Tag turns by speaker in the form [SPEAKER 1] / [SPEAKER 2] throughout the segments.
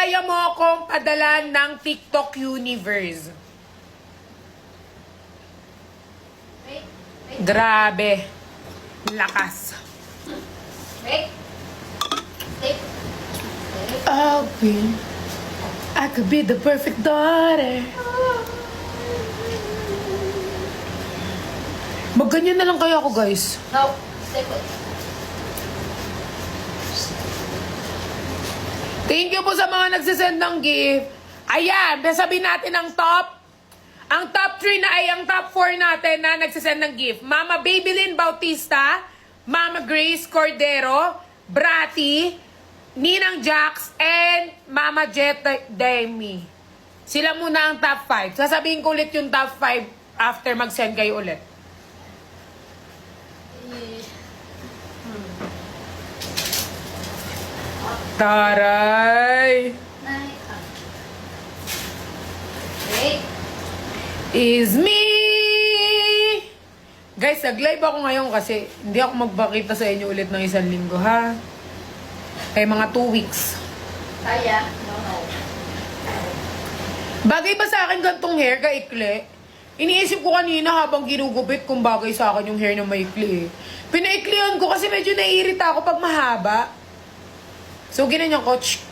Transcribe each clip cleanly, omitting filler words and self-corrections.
[SPEAKER 1] kaya mo akong padalan ng TikTok universe. Grabe. Lakas. I could be the perfect daughter. Magganyan na lang kaya ako, guys.
[SPEAKER 2] No. Stay put.
[SPEAKER 1] Thank you po sa mga nagsisend ng gift. Ayan, sasabihin natin ang top. Ang top 3 na ay ang top 4 natin na nagsisend ng gift. Mama Babylyn Bautista, Mama Grace Cordero, Brati, Ninang Jax, and Mama Jet Demi. Sila muna ang top 5. Sasabihin ko ulit yung top 5 after mag-send kayo ulit. Taray!
[SPEAKER 2] Wait.
[SPEAKER 1] Is me! Guys, nag-live ako ngayon kasi hindi ako magpakita sa inyo ulit ng 1 linggo, ha? Kaya mga 2 weeks.
[SPEAKER 2] Kaya? No.
[SPEAKER 1] Bagay ba sa akin gantong hair, kaikli? Iniisip ko kanina habang ginugupit kung bagay sa akin yung hair na maikli eh. Pinaiklihan ko kasi medyo naiirita ako pag mahaba. So, ginanyan ko, tsk.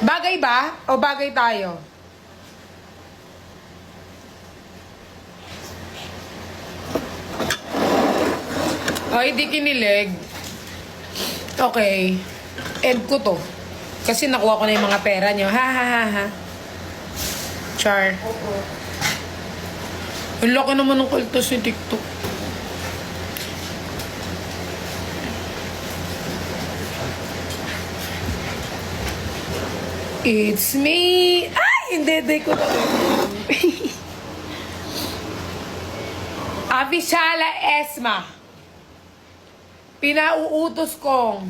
[SPEAKER 1] Bagay ba? O bagay tayo? Ay, di kinilig. Okay. End ko to. Kasi nakuha ko na yung mga pera niyo. Ha, ha, ha, ha. Char.
[SPEAKER 2] Oo.
[SPEAKER 1] Ang laki naman ng kultos ni TikTok. It's me! Ay! Hindi ko na. Avishala Esma. Pinauutos kong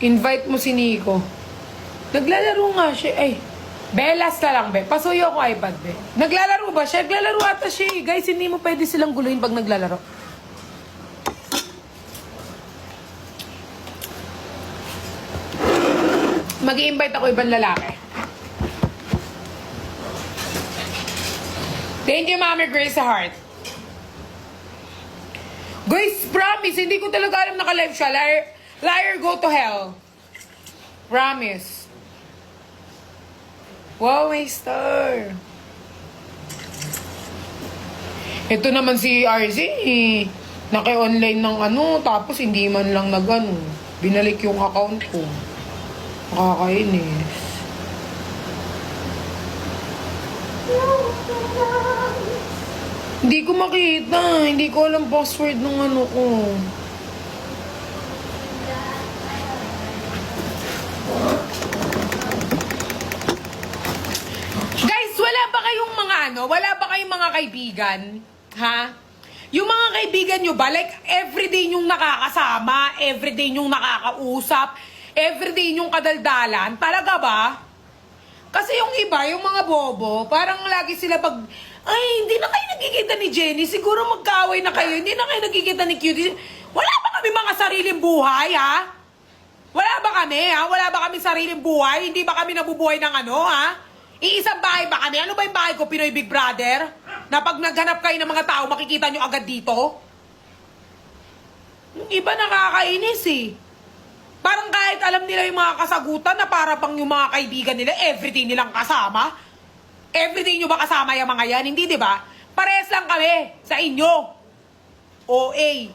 [SPEAKER 1] invite mo si Nico. Naglalaro nga siya. Ay, Belas na lang, be. Pasuyo ko iPad, be. Naglalaro ba siya? Naglalaro ata siya, eh. Guys, hindi mo pwede silang guluhin pag naglalaro. Mag-i-invite ako ibang lalaki. Thank you, Mami Grace sa heart. Guys, promise, hindi ko talaga alam naka-live siya. Liar, go to hell. Promise. Wow, may star. Ito naman si RZ, eh. Naki-online ng ano, tapos hindi man lang nag-ano. Binalik yung account ko. Nakakainis. Hindi ko makita. Hindi ko alam password ng ano ko. Guys, wala ba kayong mga ano? Wala ba kayong mga kaibigan? Ha? Yung mga kaibigan nyo ba? Like, everyday nyong nakakasama, everyday nyong nakakausap, everyday nyong kadaldalan. Talaga ba? Kasi yung iba, yung mga bobo, parang lagi sila pag, ay, hindi na kayo nagkikita ni Jenny. Siguro magkaaway na kayo. Hindi na kayo nagkikita ni Cutie. Wala ba kami mga sariling buhay, ha? Wala ba kami, ha? Wala ba kami sariling buhay? Hindi ba kami nabubuhay ng ano, ha? Iisang bahay ba kami? Ano ba yung bahay ko, Pinoy Big Brother? Na pag naghanap kayo ng mga tao, makikita nyo agad dito? Yung iba nakakainis, eh. Parang kahit alam nila yung mga kasagutan na para bang yung mga kaibigan nila, everyday nilang kasama. Everyday nyo ba kasama yung mga yan? Hindi, di ba? Parehas lang kami sa inyo. OA.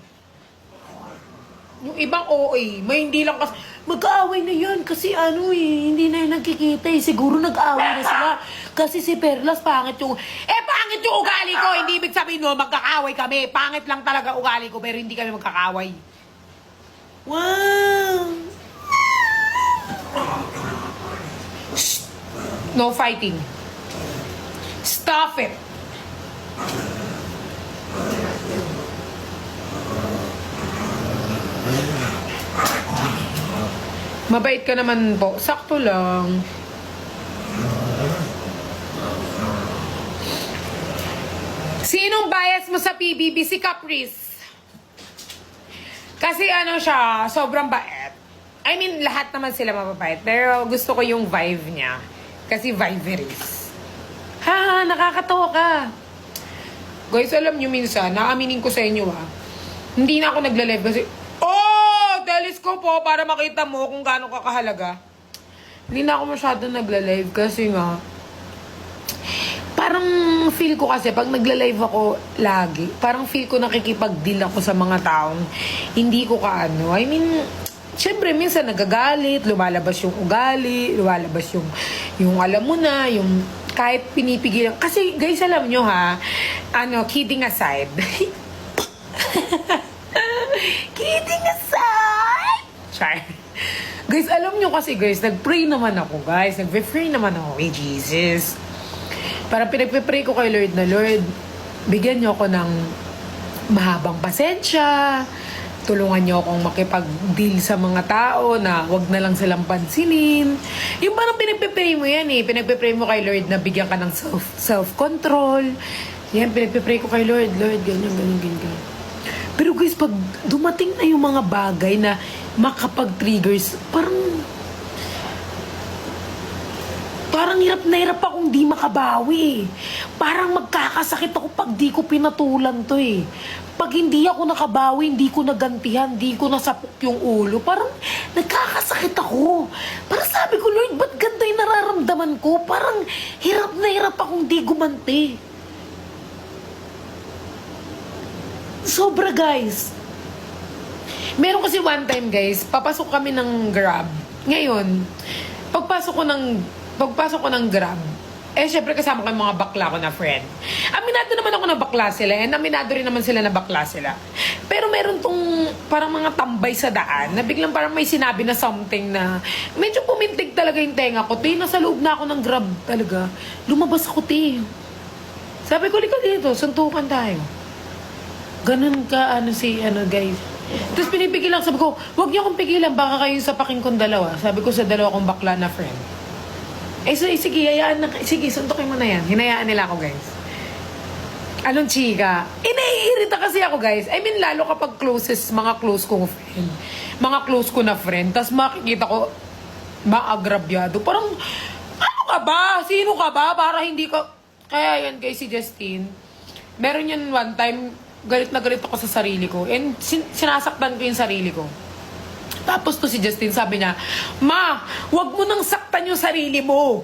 [SPEAKER 1] Yung ibang OA, may hindi lang mag-aaway na yan kasi ano eh, hindi na yung nagkikita eh. Siguro nag-aaway na sila. Kasi si Perlas, pangit yung... pangit yung ugali ko! Hindi ibig sabihin no, magkakaaway kami. Pangit lang talaga ugali ko, pero hindi kami magkakaaway. Wow! Shh! No fighting. Stop it! Mabait ka naman po. Sakto lang. Sinong bias mo sa PBB? Si Caprice. Kasi ano siya, sobrang bait. I mean, lahat naman sila mababait. Pero gusto ko yung vibe niya. Kasi viberies. Ha, nakakatawa ka. Guys, alam nyo minsan, naaminin ko sa inyo hindi na ako nagla-live kasi, telescope po para makita mo kung gaano ka kahalaga. Hindi na ako masyado nagla-live kasi nga, parang feel ko kasi pag nagla-live ako lagi, parang feel ko nakikipag-deal ako sa mga taong hindi ko kaano. I mean, syempre minsan nagagalit, lumalabas yung ugali, lumalabas yung alam mo na, yung kahit pinipigilan. Kasi guys, alam nyo kidding aside. Kidding aside! Char. Guys, alam nyo kasi guys, nag-pray naman ako guys. Nag-pray naman ako kay Jesus. Parang pinagpipray ko kay Lord na, Lord, bigyan nyo ako ng mahabang pasensya. Tulungan nyo akong makipag-deal sa mga tao na wag na lang silang pansinin. Yung parang pinagpipray mo yan Pinagpipray mo kay Lord na bigyan ka ng self-control. Yan, pinagpipray ko kay Lord, ganyan. Pero guys, pag dumating na yung mga bagay na makapag-triggers, parang hirap na hirap akong di makabawi Parang magkakasakit ako pag di ko pinatulan to Pag hindi ako nakabawi, hindi ko nagantihan, hindi ko nasapok yung ulo, parang nagkakasakit ako. Parang sabi ko, Lord, ba't ganda yung nararamdaman ko? Parang hirap na hirap akong di gumanti. Sobra, guys. Meron kasi one time, guys, papasok kami ng Grab. Ngayon, pagpasok ko ng Grab, syempre kasama ko yung mga bakla ko na friend. Aminado naman ako na bakla sila, and aminado rin naman sila na bakla sila. Pero meron tong parang mga tambay sa daan, na biglang parang may sinabi na something na medyo pumintig talaga yung tenga ko. Nasa loob na ako ng Grab talaga. Lumabas ako, Sabi ko, lika dito, suntukan tayo. Ganun ka, guys. Tapos pinipigil lang, sabi ko, huwag niyo akong pigilan, baka kayo sa paking kong dalawa. Sabi ko sa dalawa kong bakla na friend. Sige, sige, suntukin mo na yan. Hinayaan nila ako, guys. Anong chika? Naiirita kasi ako, guys. I mean, lalo kapag mga close kong friend. Mga close ko na friend. Tapos makikita ko, maagrabyado. Parang, ano ka ba? Sino ka ba? Para hindi ka... Kaya yan, guys, si Justine. Meron yan one time, galit na galit ako sa sarili ko. And sinasaktan ko yung sarili ko. Tapos to si Justine, sabi niya, Ma, wag mo nang saktan yung sarili mo.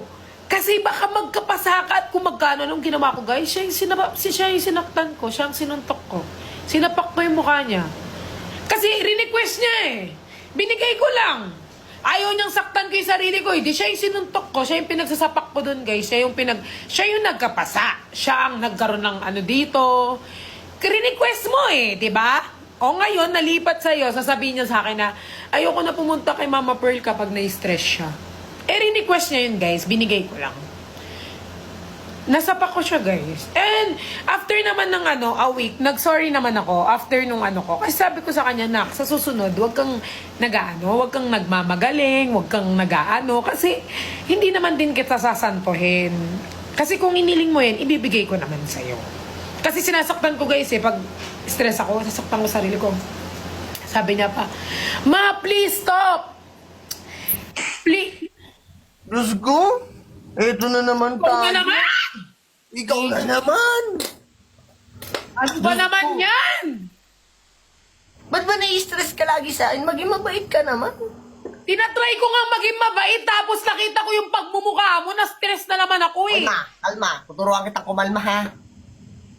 [SPEAKER 1] Kasi baka magkapasaka at kung magkano nung ginawa ko, guys, siya yung sinaktan ko, siya yung sinuntok ko. Sinapak ko yung mukha niya. Kasi request niya Binigay ko lang. Ayaw niyang saktan ko yung sarili ko. Di siya yung sinuntok ko, siya yung pinagsasapak ko dun, guys. Siya yung nagkapasa. Siya ang nagkaroon ng dito. Request mo diba? O ngayon, nalipat sa'yo, sasabihin niya sa akin na ayoko na pumunta kay Mama Pearl kapag na-stress siya. Request niya yun, guys. Binigay ko lang. Nasapak ko siya, guys. And after naman ng a week, nag-sorry naman ako after nung ko. Kasi sabi ko sa kanya, Nak, sa susunod, huwag kang huwag kang nagmamagaling, huwag kang kasi hindi naman din kita sasantuhin. Kasi kung iniling mo yan, ibibigay ko naman sa'yo. Kasi sinasaktan ko, guys, pag stress ako, sasaktan ko sarili ko. Sabi niya pa, Ma, please stop! Please!
[SPEAKER 3] Diyos ko, eto na naman
[SPEAKER 1] Ikaw
[SPEAKER 3] tayo.
[SPEAKER 1] na naman!
[SPEAKER 3] Ikaw na naman!
[SPEAKER 1] Ano ba naman yan?
[SPEAKER 3] Ba't ba nai-stress ka lagi sa akin? Maging mabait ka naman.
[SPEAKER 1] Tinatry ko nga maging mabait, tapos nakita ko yung pagmumukha mo, na-stress na naman ako
[SPEAKER 3] Kalma. Tuturuan kitang kumalma, ha?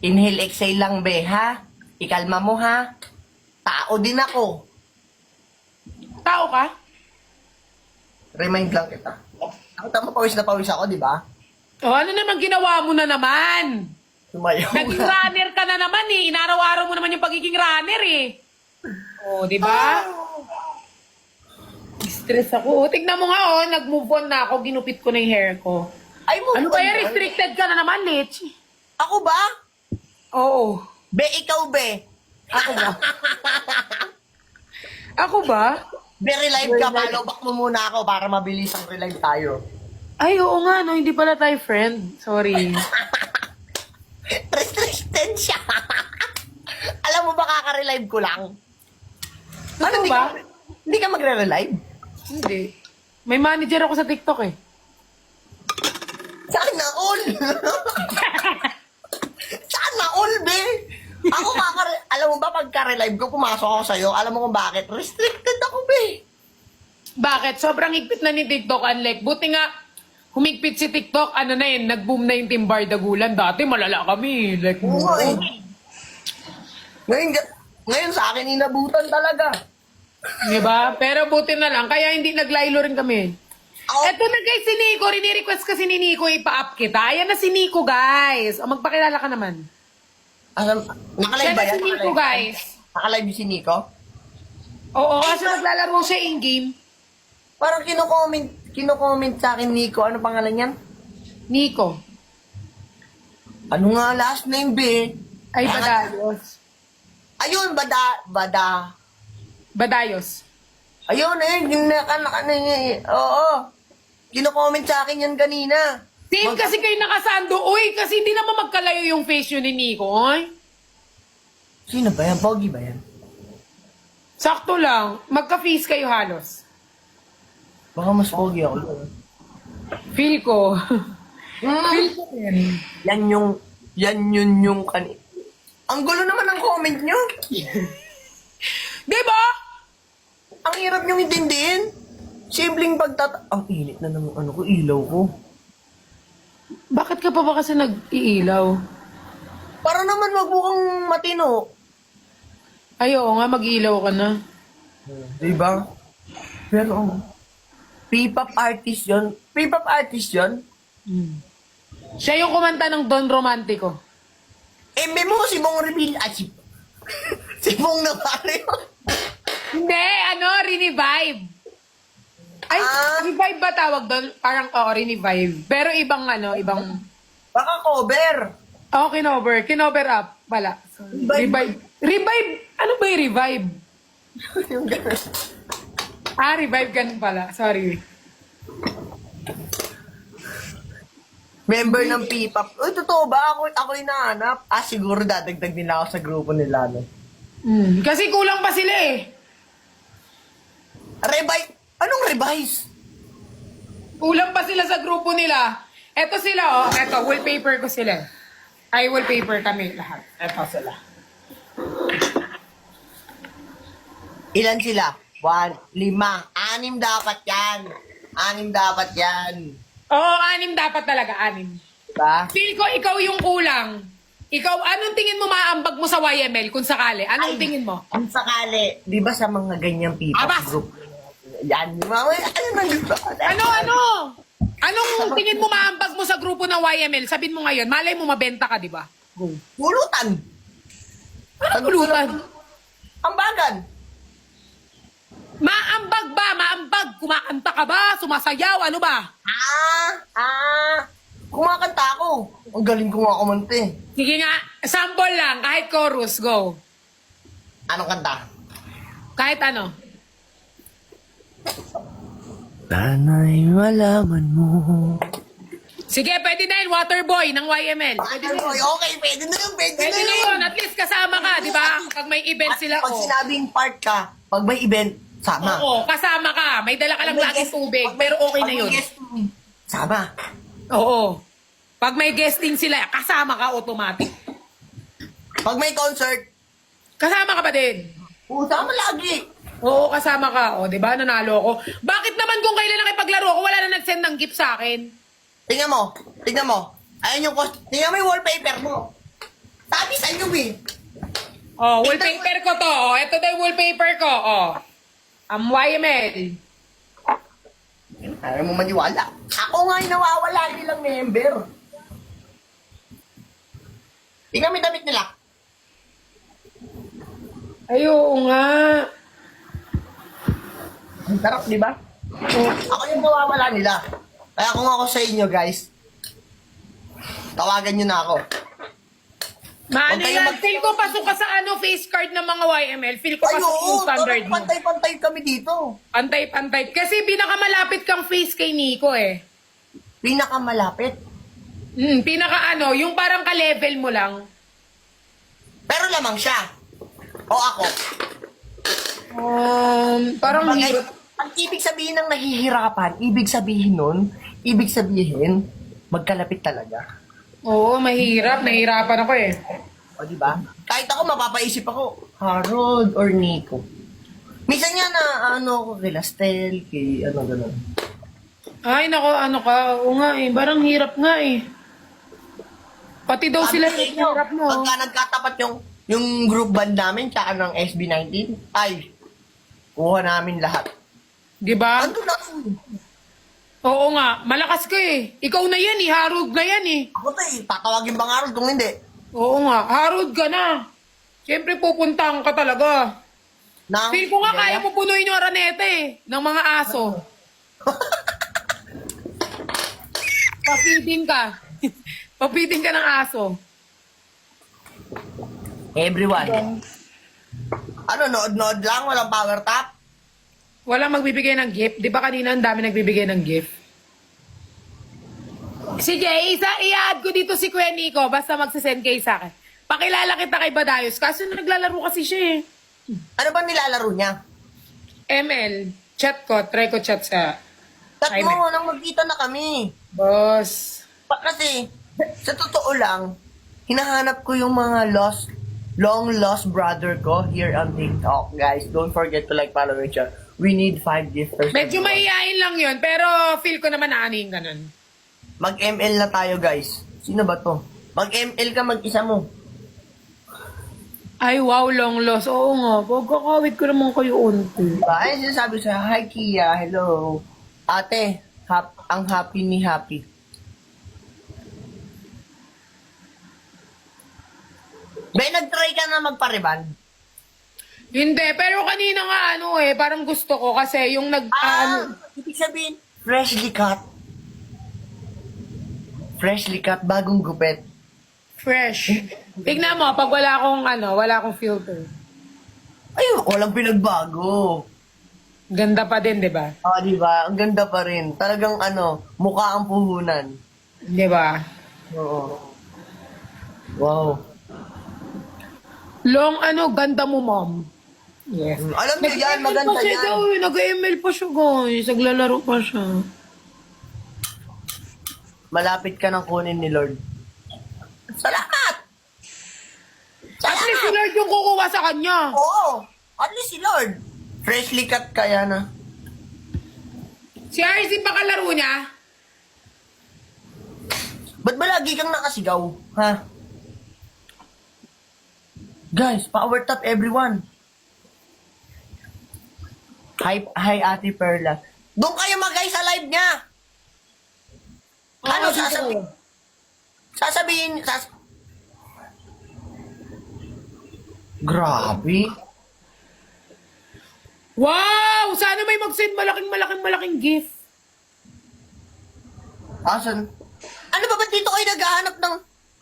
[SPEAKER 3] Inhale, exhale lang, be, ha? Ikalma mo, ha? Tao din ako.
[SPEAKER 1] Tao ka?
[SPEAKER 3] Remind lang kita. Nakita mo, pawis na pawis ako, di ba?
[SPEAKER 1] Ano naman ginawa mo na naman?
[SPEAKER 3] Sumayaw
[SPEAKER 1] Naging
[SPEAKER 3] na.
[SPEAKER 1] runner ka na naman Inaraw-araw mo naman yung pagiging runner di ba? Stress ako. Tignan mo nga nag-move on na ako, ginupit ko na yung hair ko.
[SPEAKER 3] Ay, mo.
[SPEAKER 1] Ano kaya restricted ka na naman, Lich?
[SPEAKER 3] Ako ba?
[SPEAKER 1] Oo.
[SPEAKER 3] Be, ikaw, be.
[SPEAKER 1] Ako ba? Ako ba?
[SPEAKER 3] Be, relive ka. Follow back mo muna ako para mabilis ang relive tayo.
[SPEAKER 1] Ay, oo nga, hindi pala tayo friend. Sorry.
[SPEAKER 3] Restricted siya. Alam mo ba, kaka-relive ko lang.
[SPEAKER 1] Ano
[SPEAKER 3] Hindi
[SPEAKER 1] ba?
[SPEAKER 3] Hindi ka magre-relive?
[SPEAKER 1] Hindi. May manager ako sa TikTok eh.
[SPEAKER 3] Sana all! Sana all, be! Ako alam mo ba, pagka-relive ko, pumasok ako sa'yo, alam mo kung bakit? Restricted ako, be!
[SPEAKER 1] Bakit? Sobrang higpit na ni TikTok, unlike. Buti nga, humigpit si TikTok, ano na yun, nag-boom na yung Team Bardagulan. Dati malala kami. Like,
[SPEAKER 3] Oo, eh. Ngayon sa akin, inabutan talaga.
[SPEAKER 1] Diba? Pero buti na lang, kaya hindi naglaylo rin kami.
[SPEAKER 3] Ako,
[SPEAKER 1] Eto na guys, si Nico, rini-request kasi ni Nico ipa-up kita. Ayan na si Nico, guys. O, magpakilala ka naman.
[SPEAKER 3] nakalive
[SPEAKER 1] Siya
[SPEAKER 3] ba
[SPEAKER 1] na
[SPEAKER 3] yan?
[SPEAKER 1] si Nico, guys.
[SPEAKER 3] Nakalive si Nico?
[SPEAKER 1] Oo, kasi naglalaro siya in-game.
[SPEAKER 3] Parang kino-comment sa akin, Nico. Ano pangalan yan?
[SPEAKER 1] Nico.
[SPEAKER 3] Ano nga last name, be?
[SPEAKER 1] Ay, Badayos.
[SPEAKER 3] Ayun,
[SPEAKER 1] Badayos.
[SPEAKER 3] Ayun, yung oo. Kino-comment sa akin yan kanina.
[SPEAKER 1] Same kasi kayo nakasando. Uy, kasi hindi naman magkalayo yung face yun ni Nico. Oy.
[SPEAKER 3] Sino ba yan? Pogi ba yan?
[SPEAKER 1] Sakto lang. Magka-face kayo halos.
[SPEAKER 3] Baka mas pogi ako.
[SPEAKER 1] Feel ko. Feel ko rin.
[SPEAKER 3] Yan yun yung Ang gulo naman ng comment nyo.
[SPEAKER 1] Diba?
[SPEAKER 3] Ang hirap nyo intindihin. Simpleng Ang init na ng ilaw ko.
[SPEAKER 1] Bakit ka pa ba kasi nag-iilaw?
[SPEAKER 3] Para naman magmukhang matino.
[SPEAKER 1] Ay, oo nga, mag-iilaw ka na.
[SPEAKER 3] Diba? Pero, P-pop artist yun. P-pop artist yun.
[SPEAKER 1] Siya yung kumanta ng Don Romantico.
[SPEAKER 3] May mo si Bong Reveal. Si Bong Navarro.
[SPEAKER 1] Hindi, Renivive. Ay, Revive ba tawag doon? Parang, Renivive. Pero ibang, ibang...
[SPEAKER 3] Baka cover.
[SPEAKER 1] Kinover. Kinover up. Wala. Revive. Revive. Ano ba yung revive?
[SPEAKER 3] Yung ganun.
[SPEAKER 1] Revive ganun pala. Sorry.
[SPEAKER 3] Member ng P-pop. Uy, totoo ba? Ako yung nahanap. Siguro dadagdag nila ako sa grupo nila, no?
[SPEAKER 1] Kasi kulang pa sila eh.
[SPEAKER 3] Anong revise?
[SPEAKER 1] Kulang pa sila sa grupo nila. Eto sila, Eto, wallpaper ko sila. Ay, wallpaper kami lahat. Eto sila.
[SPEAKER 3] Ilan sila? 1, 5. 6 dapat yan. 6 dapat yan.
[SPEAKER 1] Oo, 6 dapat talaga, 6.
[SPEAKER 3] Diba?
[SPEAKER 1] Feel ko ikaw yung kulang. Ikaw, anong tingin mo maambag mo sa YML kung sakali? Anong tingin mo?
[SPEAKER 3] Kung sakali, di ba sa mga ganyang P-pop
[SPEAKER 1] Abas!
[SPEAKER 3] group? Yan,
[SPEAKER 1] Ano? Anong tingin mo maambag mo sa grupo ng YML? Sabihin mo ngayon, malay mo mabenta ka, di ba? Go.
[SPEAKER 3] Pulutan.
[SPEAKER 1] Ano pulutan?
[SPEAKER 3] Ambagan.
[SPEAKER 1] Maambag ba? Maambag? Kumakanta ka ba? Sumasayaw? Ano ba?
[SPEAKER 3] Kumakanta ako. Ang galing ko nga kumanta eh.
[SPEAKER 1] Sige nga, sample lang, kahit chorus, go.
[SPEAKER 3] Anong kanta?
[SPEAKER 1] Kahit ano.
[SPEAKER 3] Sana'y malaman mo.
[SPEAKER 1] Sige, pwede na yun, Waterboy ng YML. Pwede na yun.
[SPEAKER 3] Okay, pwede na yun, pwede
[SPEAKER 1] Pwede na yun, at least kasama ka, di ba? Pag may event sila,
[SPEAKER 3] Pag sinabing part ka, pag may event, sama.
[SPEAKER 1] Oo, kasama ka. May dala ka lang laging tubig, pero okay na yun.
[SPEAKER 3] Sama.
[SPEAKER 1] Oo. Pag may guesting sila, kasama ka automatic.
[SPEAKER 3] Pag may concert,
[SPEAKER 1] Kasama ka pa din.
[SPEAKER 3] sama lagi.
[SPEAKER 1] Oo, kasama ka. O, di ba? Nanalo ako. Bakit naman kung kailan nakipaglaro ako, wala na nag-send ng gift sa akin?
[SPEAKER 3] Tingnan mo. Tingnan mo yung wallpaper mo. Sabi sa inyo eh.
[SPEAKER 1] Oh, wallpaper ko to. Oh, ito daw yung wallpaper ko. Oh. YML.
[SPEAKER 3] Ayaw mo maniwala. Ako nga yung nawawala nilang member. Tingnan mo yung damit nila.
[SPEAKER 1] Ay, oo nga.
[SPEAKER 3] Ang sarap, di ba? Ako yung nawawala nila. Kaya kung ako sa inyo, guys, tawagan nyo na ako.
[SPEAKER 1] Maano
[SPEAKER 3] Huwag kayong
[SPEAKER 1] yan? Feel ko pasok ka sa face card ng mga YML. Feel ko
[SPEAKER 3] Ay,
[SPEAKER 1] pasok
[SPEAKER 3] oo,
[SPEAKER 1] yung standard mo.
[SPEAKER 3] pantay-pantay kami dito.
[SPEAKER 1] Pantay-pantay. Kasi pinakamalapit kang face kay Nico eh.
[SPEAKER 3] Pinakamalapit.
[SPEAKER 1] Pinaka yung parang ka-level mo lang.
[SPEAKER 3] Pero lamang siya. O ako.
[SPEAKER 1] Parang
[SPEAKER 3] Bagay,
[SPEAKER 1] hirap.
[SPEAKER 3] Ang ibig sabihin ng nahihirapan, ibig sabihin, magkalapit talaga.
[SPEAKER 1] Oo, mahirap. Nahihirapan ako eh.
[SPEAKER 3] O, di ba? Kahit ako, mapapaisip ako, Harold or Nico. Minsan nga na, ako, kay Lastel, kay gano'n.
[SPEAKER 1] Ay, nako, ano ka? Oo nga eh. Parang hirap nga eh. Pati daw sila
[SPEAKER 3] Sabi
[SPEAKER 1] yung hirap mo.
[SPEAKER 3] Pagka nagkatapat yung group band namin, tsaka ng SB19, ay, kuha namin lahat.
[SPEAKER 1] Di ba?
[SPEAKER 3] Ando na.
[SPEAKER 1] Oo nga. Malakas ka eh. Ikaw na yan eh. Harold na yan eh.
[SPEAKER 3] Ako to tatawagin bang Harold kung hindi.
[SPEAKER 1] Oo nga. Harold ka na. Siyempre pupuntahan ka talaga. Feel ko nga kaya mo punuin yung aranete eh. Ng mga aso. Papiding ka. Papiding ka ng aso.
[SPEAKER 3] Everyone. Ano, nood lang? Walang power tap?
[SPEAKER 1] Walang magbibigay ng gift. Di ba kanina ang dami nagbibigay ng gift? Sige, i-add ko dito si Kuya Nico. Basta magsisend kayo sa akin. Pakilala kita kay Badayos. Kaso naglalaro kasi siya eh.
[SPEAKER 3] Ano ba nilalaro niya?
[SPEAKER 1] ML. Chat ko. Try ko chat sa...
[SPEAKER 3] Tat
[SPEAKER 1] Ay,
[SPEAKER 3] mo, nang magkita na kami.
[SPEAKER 1] Boss.
[SPEAKER 3] Kasi, sa totoo lang, hinahanap ko yung mga long lost brother ko here on TikTok. Guys, don't forget to like, follow, and share. We need 5 gifters.
[SPEAKER 1] Medyo mahihain lang yun. Pero feel ko naman naaning ganun.
[SPEAKER 3] Mag-ML na tayo, guys. Sino ba to? Mag-ML ka mag-isa mo.
[SPEAKER 1] Ay, wow, long loss. Oo nga. Pagkakawit ko naman kayo unti.
[SPEAKER 3] Diba? Ay, sinasabi sa, hi Kia, hello. Ate, ang happy ni Happy. Be, nag-try ka na magpariban?
[SPEAKER 1] Hindi, pero kanina nga parang gusto ko kasi yung
[SPEAKER 3] Ibig sabihin, freshly cut. Freshly cut, bagong gupit.
[SPEAKER 1] fresh. Tignan mo, pag wala akong filter.
[SPEAKER 3] Ay, walang pinagbago.
[SPEAKER 1] Ganda pa din, di ba?
[SPEAKER 3] Di ba? Ang ganda pa rin. Talagang mukha ang puhunan.
[SPEAKER 1] Di ba?
[SPEAKER 3] Oo. Wow.
[SPEAKER 1] Long ganda mo, mom. Yes.
[SPEAKER 3] Alam niyo yan, maganda
[SPEAKER 1] pa siya
[SPEAKER 3] yan.
[SPEAKER 1] daw, nag-ML pa siya, guys. Naglalaro pa siya.
[SPEAKER 3] Malapit ka nang kunin ni Lord. Salamat!
[SPEAKER 1] At least si Lord yung kukuha sa kanya.
[SPEAKER 3] Oo! At least si Lord. Freshly cut kaya na.
[SPEAKER 1] Si RC pa kalaro niya?
[SPEAKER 3] Ba't ba lagi kang nakasigaw? Ha? Guys, power tap everyone. Hi Ate Perla. Doon kayo mag-guys sa live niya. Ano sasabihin? Grabe.
[SPEAKER 1] Wow! Sana may mag-send malaking gift.
[SPEAKER 3] Asan? Ano ba dito kayo naghahanap ng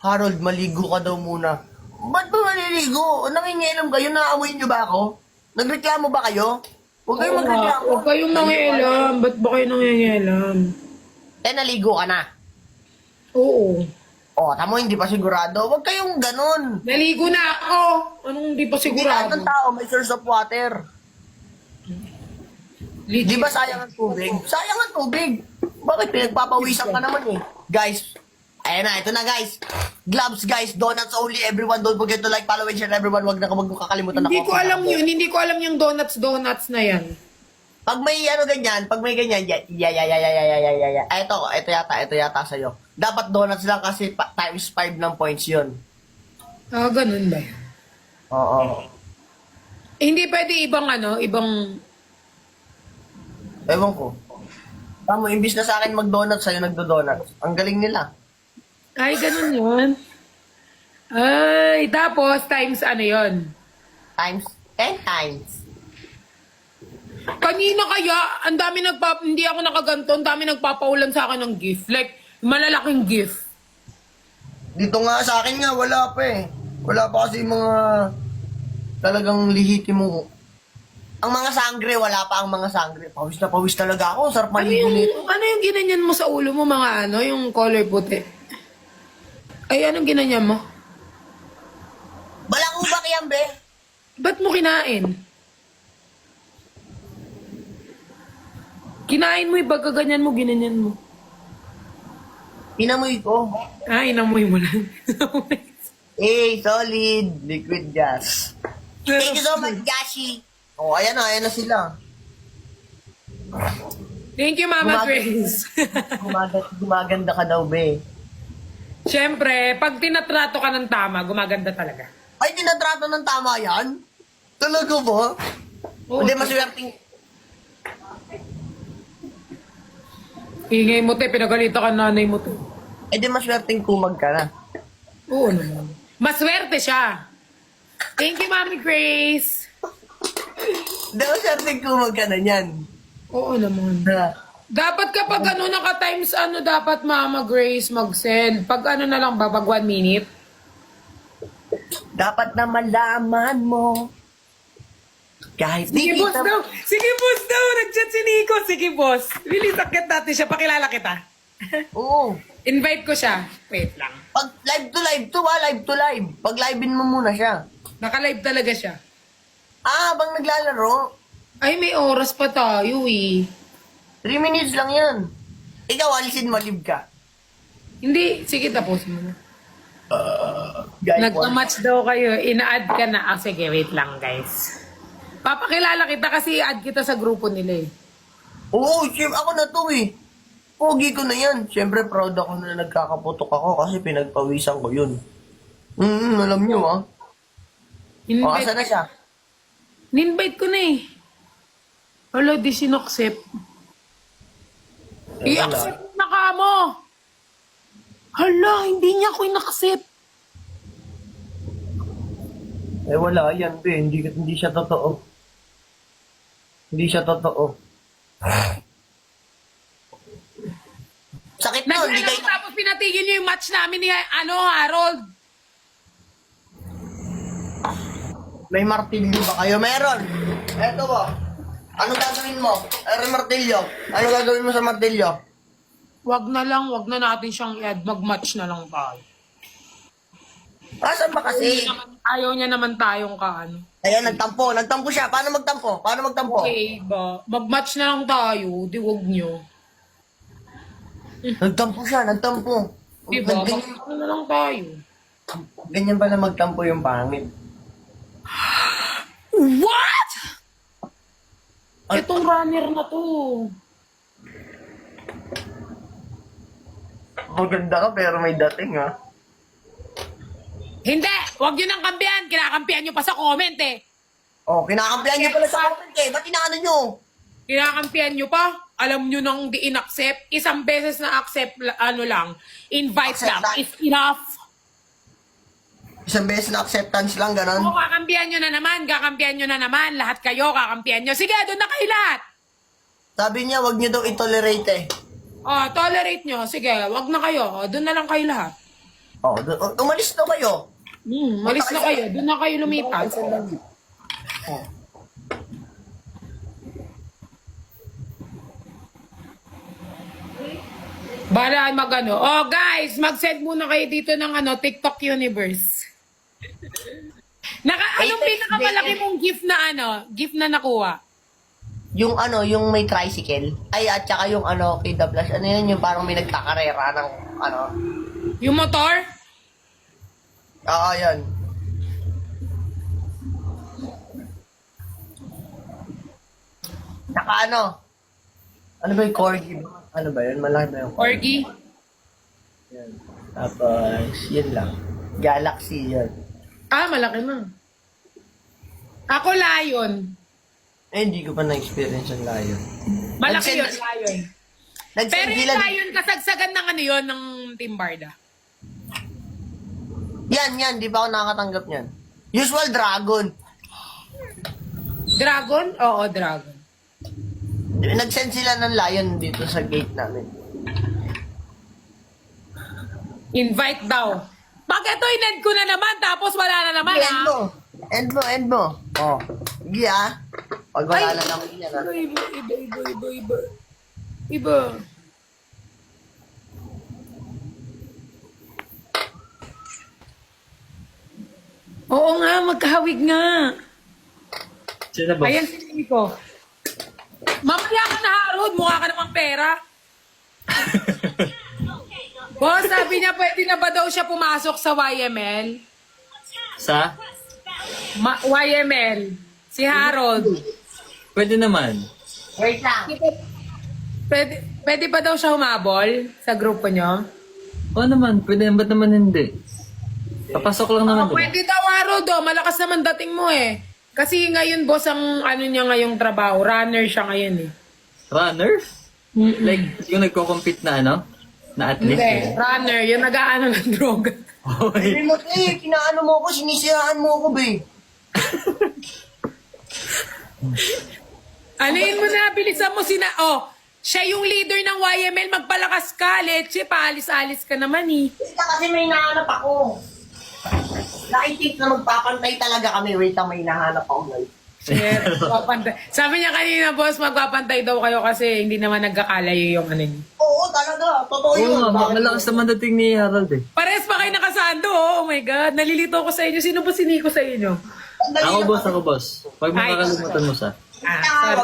[SPEAKER 3] Harold, maligo ka daw muna. Ba't ba maliligo? Nangingialam kayo? Naamoy niyo ba ako? Nagreklamo ba kayo? Huwag kayong magreklamo.
[SPEAKER 1] Huwag kayong nangialam. Ba't ba kayo nangialam?
[SPEAKER 3] Naligo ka na.
[SPEAKER 1] Oo.
[SPEAKER 3] Tamo, hindi pa sigurado. Huwag kayong ganun.
[SPEAKER 1] Naligo na ako. Anong hindi pa
[SPEAKER 3] Hindi lahat
[SPEAKER 1] sigurado?
[SPEAKER 3] ng tao may source of water.
[SPEAKER 1] Legit.
[SPEAKER 3] Di ba sayang ang tubig? Sayang ang tubig. Bakit pinagpapawisan ka naman eh? Guys, ayan na, ito na guys. Gloves guys, donuts only everyone. Don't forget to like, follow, and share everyone. Huwag kakalimutan
[SPEAKER 1] Hindi ko alam yun. Hindi ko alam yung donuts na yan.
[SPEAKER 3] Pag may ganyan, ito yata sa'yo. Dapat donuts lang kasi times 5 ng points yun.
[SPEAKER 1] Ganun ba yun?
[SPEAKER 3] Oo.
[SPEAKER 1] Hindi pwede ibang
[SPEAKER 3] Ewan ko. Tama, imbis na sa akin mag-donuts, sa'yo nagdo-donuts. Ang galing nila.
[SPEAKER 1] Ay, ganun yun. Ay, tapos times yun.
[SPEAKER 3] Times 10 times.
[SPEAKER 1] Kanina kaya, hindi ako nakaganto, ang dami nagpapaulan sa akin ng gift. Like, malalaking gift.
[SPEAKER 3] Dito nga sa akin nga, wala pa eh. Wala pa kasi mga talagang lihiti mo. Ang mga sangre, wala pa ang mga sangre. Pawis na pawis talaga ako. Sarap maligo nito.
[SPEAKER 1] Ano yung ginanyan mo sa ulo mo, mga yung color puti? Ay, anong ginanyan mo?
[SPEAKER 3] Balang ubak yan, be.
[SPEAKER 1] Ba't mo kinain? Kinain mo, baga ganyan mo, ginanyan mo.
[SPEAKER 3] Inamoy ko.
[SPEAKER 1] Ah, inamoy mo lang.
[SPEAKER 3] Solid liquid gas. Thank you so much, Gashi. Oh, ayan na sila.
[SPEAKER 1] Thank you, Mama
[SPEAKER 3] Gumag-
[SPEAKER 1] Grace.
[SPEAKER 3] Gumaganda ka daw, be.
[SPEAKER 1] Siyempre, pag tinatrato ka ng tama, gumaganda talaga.
[SPEAKER 3] Ay, tinatrato ng tama yan? Talaga ba?
[SPEAKER 1] Oo,
[SPEAKER 3] Hindi, maswerteng...
[SPEAKER 1] Ingay mo, te. Pinagalita ka nanay mo, te.
[SPEAKER 3] Di maswerteng kumag ka na.
[SPEAKER 1] Oo naman. Maswerte siya. Thank you, Mami Grace.
[SPEAKER 3] Di maswerteng kumag ka na yan.
[SPEAKER 1] Oo naman. Dapat kapag naka-times dapat Mama Grace mag-send. Pag na lang ba, pag 1 minute?
[SPEAKER 3] Dapat na malaman mo. Kahit
[SPEAKER 1] Sige,
[SPEAKER 3] di
[SPEAKER 1] boss
[SPEAKER 3] kita...
[SPEAKER 1] daw. Sige, boss daw. Nag-chat si Nico. Sige, boss. Really, sakit natin siya. Pakilala kita.
[SPEAKER 3] Oo.
[SPEAKER 1] Invite ko siya. Wait lang.
[SPEAKER 3] Pag live to live to live. Pag livein mo muna siya.
[SPEAKER 1] Naka-live talaga siya.
[SPEAKER 3] Bang naglalaro.
[SPEAKER 1] Ay, may oras pa tayo eh.
[SPEAKER 3] 3 minutes lang yan. Ikaw, alisin mo, live ka.
[SPEAKER 1] Hindi. Sige, tapos mo na.
[SPEAKER 3] Guy
[SPEAKER 1] Nagka-match daw kayo. Ina-add ka na. Sige, wait lang, guys. Papakilala kita kasi i-add kita sa grupo nila eh.
[SPEAKER 3] Oo, ako na to eh. Pogi ko na yan. Siyempre, proud ako na nagkakaputok ako kasi pinagpawisan ko yun. Alam nyo ah. Asa na siya?
[SPEAKER 1] Ninvite ko na eh. Wala, di sinaccept. I-accept na ka mo. Hala, hindi niya ako in-accept.
[SPEAKER 3] Wala yan, be. Hindi siya totoo. Hindi siya totoo. Sakit na, hindi kayo...
[SPEAKER 1] Tapos pinatigil niyo yung match namin ni Harold.
[SPEAKER 3] May martilyo ba kayo? Meron. Eto ba? Ano gagawin mo? Martilyo. Ano gagawin mo sa martilyo?
[SPEAKER 1] Wag na natin siyang i-add. Mag-match na lang tayo.
[SPEAKER 3] Asan ba kasi?
[SPEAKER 1] Ayaw niya naman tayong kaano.
[SPEAKER 3] Ayan, nagtampo. Nagtampo siya. Paano magtampo?
[SPEAKER 1] Okay ba? Mag-match na lang tayo. Di wag niyo.
[SPEAKER 3] Nagtampo siya, nagtampo.
[SPEAKER 1] Diba?
[SPEAKER 3] Ganyan,
[SPEAKER 1] Mag-match na lang tayo.
[SPEAKER 3] ganyan pala magtampo yung pangit.
[SPEAKER 1] What? Itong runner na to.
[SPEAKER 3] Maganda ka pero may dating ha.
[SPEAKER 1] Hindi! Huwag nyo nang kampihan. Kinakampihan nyo pa sa comment eh.
[SPEAKER 3] Oh, kinakampihan niyo pala sa comment eh. Ba't inaano nyo?
[SPEAKER 1] Kinakampihan nyo pa. Alam nyo nang di in-accept. Isang beses na accept, invite
[SPEAKER 3] Accept
[SPEAKER 1] lang.
[SPEAKER 3] lang.
[SPEAKER 1] Is enough.
[SPEAKER 3] Isang beses na acceptance lang,
[SPEAKER 1] O,
[SPEAKER 3] ganon.
[SPEAKER 1] kakampihan nyo na naman. Lahat kayo, kakampihan nyo. Sige, doon na kayo lahat.
[SPEAKER 3] Sabi niya, wag niyo daw i-tolerate eh.
[SPEAKER 1] O, tolerate nyo. Sige, wag na kayo. O, doon na lang kayo lahat.
[SPEAKER 3] Oh, umalis na kayo.
[SPEAKER 1] Malis na kayo. Doon na kayo lumipat.
[SPEAKER 3] Oh.
[SPEAKER 1] Bala Oh, guys, mag-send muna kayo dito ng TikTok Universe. Anong pinakamalaki mong gift na nakuha?
[SPEAKER 3] Yung may tricycle. Ay, at saka yung Kida Plus. Ano yun, yung parang may nagkakarera ng
[SPEAKER 1] Yung motor?
[SPEAKER 3] yan. Saka ano ba yung corgi? Ano ba yun? Malaki ba yung
[SPEAKER 1] Corgi?
[SPEAKER 3] Yan. Tapos, yun lang. Galaxy yun.
[SPEAKER 1] Ah, malaki na. Ako, lion.
[SPEAKER 3] Hindi ko pa na-experience yung lion.
[SPEAKER 1] Malaki
[SPEAKER 3] Nag-send-
[SPEAKER 1] yun, lion.
[SPEAKER 3] Nag-send
[SPEAKER 1] Pero yung
[SPEAKER 3] sila...
[SPEAKER 1] lion, kasagsagan ng yun, ng Timbarda.
[SPEAKER 3] Yan. Di ba ako nakakatanggap niyan? Usual dragon.
[SPEAKER 1] Dragon? Oo, dragon.
[SPEAKER 3] Nag-send sila ng lion dito sa gate namin.
[SPEAKER 1] Invite daw. Bakit ito, in-end ko na naman, tapos wala na naman,
[SPEAKER 3] End mo. End mo. Oh. Sige Pag wala na naman yan
[SPEAKER 1] Iba. Oo nga, magkahawig nga.
[SPEAKER 3] Sino ba?
[SPEAKER 1] Ayan si Nico. Mamaya ka na, Harold. Mukha ka pera. Boss, sabi niya pwede na ba daw siya pumasok sa YML?
[SPEAKER 4] Sa?
[SPEAKER 1] YML. Si Harold.
[SPEAKER 4] Pwede naman.
[SPEAKER 3] Wait lang.
[SPEAKER 1] Pwede ba daw siya humabol sa grupo niyo?
[SPEAKER 4] Oo naman, pwede. Ba't naman hindi? Papasok lang naman. diba?
[SPEAKER 1] Pwede daw, Harold. Oh. Malakas naman dating mo eh. Kasi ngayon, boss, ang ano niya ngayong trabaho. Runner siya ngayon eh.
[SPEAKER 4] Runner? Like, yung nagko-compete na ano? Na athlete?
[SPEAKER 1] Hindi, runner. Yung nag-aano ng droga.
[SPEAKER 4] Okay.
[SPEAKER 3] Remote eh, kinaano mo ako, sinisiraan mo ako, be.
[SPEAKER 1] Anuin mo na, bilisan mo sina... Oh, siya yung leader ng YML. Magpalakas ka, Leche. Paalis-alis ka naman eh.
[SPEAKER 3] Basta kasi may nahanap ako. Nakikita na magpapantay talaga kami. Wait lang, may nahanap ako, guys.
[SPEAKER 1] Shit, magpapantay. Sabi niya kanina, boss, magpapantay daw kayo kasi hindi naman nagkakalayo yung ano niyo.
[SPEAKER 3] Oo, talaga. Totoo
[SPEAKER 4] Oo
[SPEAKER 3] yun.
[SPEAKER 4] nga, malakas naman dating ni Harold eh.
[SPEAKER 1] Pares pa kayo nakasando, oh my God. Nalilito ko sa inyo. Sino ba siniko sa inyo?
[SPEAKER 4] Ako boss. Pag makakalimutan mo sa.
[SPEAKER 1] Sorry.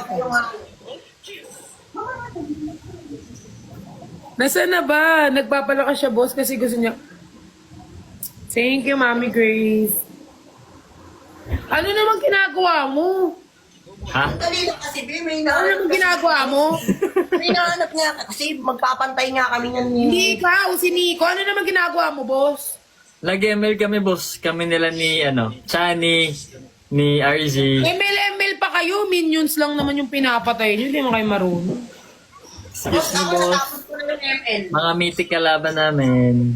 [SPEAKER 1] Nasaan na ba? Nagpapalakas siya, boss, kasi gusto niya... Thank you, Mami Grace. Ano naman ginagawa mo?
[SPEAKER 4] Ha?
[SPEAKER 3] Dali lang kasi, be. May
[SPEAKER 1] Ano
[SPEAKER 3] nahanap.
[SPEAKER 1] naman ginagawa mo?
[SPEAKER 3] May nahanap nga kasi magpapantay nga kami niyan.
[SPEAKER 1] Hindi ikaw, si Nico. Ano naman ginagawa mo, boss?
[SPEAKER 4] Nag-ML kami boss. Kami nila ni Chani, ni RZ.
[SPEAKER 1] ML pa kayo. Minions lang naman yung pinapatay niyo. Hindi mo kayo marunong.
[SPEAKER 4] Excuse me boss.
[SPEAKER 3] Natapos ko na ng ML.
[SPEAKER 4] Mga mythic kalaban namin.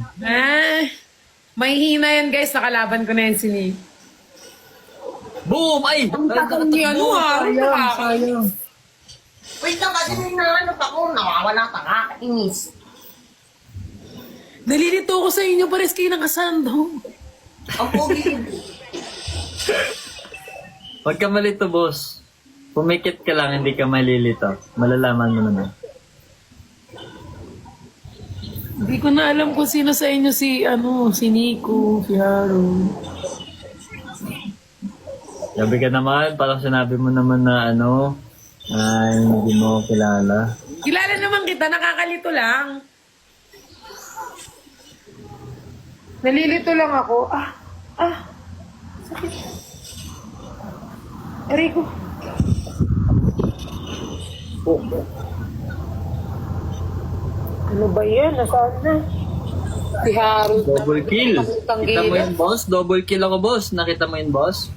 [SPEAKER 1] May hina yan, guys. Nakalaban ko na yan si Nico.
[SPEAKER 4] Boom! Ay!
[SPEAKER 1] Ang takang niya, ano ha?
[SPEAKER 4] Sayang.
[SPEAKER 3] Wait lang kasi may nahanap ako. Nawawala ka, kakainis.
[SPEAKER 1] Nalilito ko sa inyo. Pares kayo nakasando.
[SPEAKER 3] Ang pogi.
[SPEAKER 4] Huwag ka malito boss. Pumikit ka lang, hindi ka malilito. Malalaman mo naman.
[SPEAKER 1] Hindi ko na alam kung sino sa inyo si Nico, si Harold.
[SPEAKER 4] Sabi ka naman, parang sinabi mo naman na hindi mo kilala.
[SPEAKER 1] Kilala naman kita, nakakalito lang. Nalilito lang ako. Sakit. Aray ko. Ano ba yan? Nasaan na? Si Harold.
[SPEAKER 4] Double kill.
[SPEAKER 1] Nakitang
[SPEAKER 4] Kita mo
[SPEAKER 1] gilid.
[SPEAKER 4] yun boss? Double kill ako boss. Nakita mo yun boss?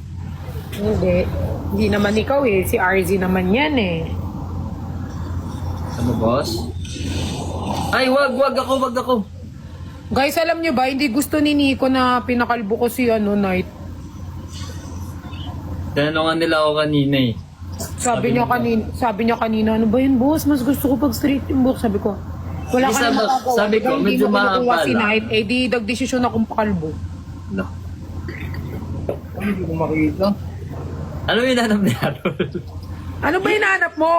[SPEAKER 1] Hindi. Hindi naman ikaw eh. Si RZ naman yan eh.
[SPEAKER 4] Ano boss? Ay, wag ako.
[SPEAKER 1] Guys, alam nyo ba, hindi gusto ni Nico na pinakalbo ko si Knight.
[SPEAKER 4] Tinanungan nila ako kanina eh.
[SPEAKER 1] Sabi niya kanina, ano ba yun, boss? Mas gusto ko pag straight yung book. Sabi ko, wala ka na magagawa.
[SPEAKER 4] sabi ko,
[SPEAKER 1] Hindi
[SPEAKER 4] medyo
[SPEAKER 1] mo kinukuha
[SPEAKER 4] mahaba
[SPEAKER 1] si
[SPEAKER 4] lang.
[SPEAKER 1] Knight, eh di nagdesisyon akong pakalbo.
[SPEAKER 4] No. Hindi ko makita. Ano yung nanap ni Harold?
[SPEAKER 1] Ano ba hinahanap mo?